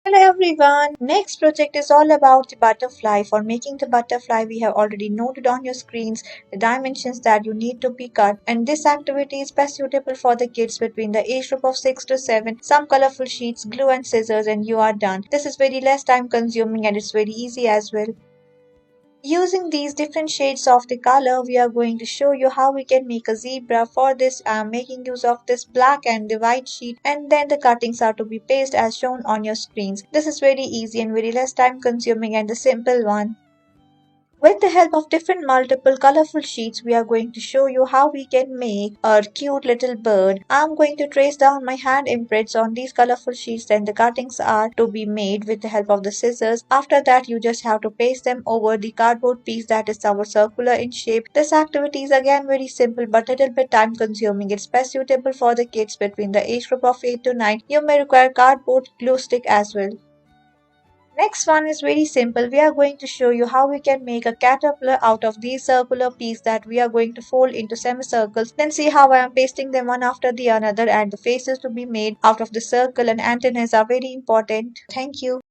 Hello everyone. Next project is all about the butterfly. For making the butterfly, we have already noted on your screens the dimensions that you need to be cut, and this activity is best suitable for the kids between the age group of 6 to 7. Some colorful sheets, glue and scissors and you are done. This is very less time consuming and it's very easy as well. Using these different shades of the color, we are going to show you how we can make a zebra. For this, I am making use of this black and the white sheet, and then the cuttings are to be pasted as shown on your screens. This is very easy and very less time consuming and the simple one. With the help of different multiple colorful sheets, we are going to show you how we can make a cute little bird. I'm going to trace down my hand imprints on these colorful sheets, then the cuttings are to be made with the help of the scissors. After that, you just have to paste them over the cardboard piece that is our circular in shape. This activity is again very simple but a little bit time consuming. It's best suitable for the kids between the age group of 8 to 9. You may require cardboard glue stick as well. Next one is very simple. We are going to show you how we can make a caterpillar out of these circular pieces that we are going to fold into semicircles. Then see how I am pasting them one after the another, and the faces to be made out of the circle and antennas are very important. Thank you.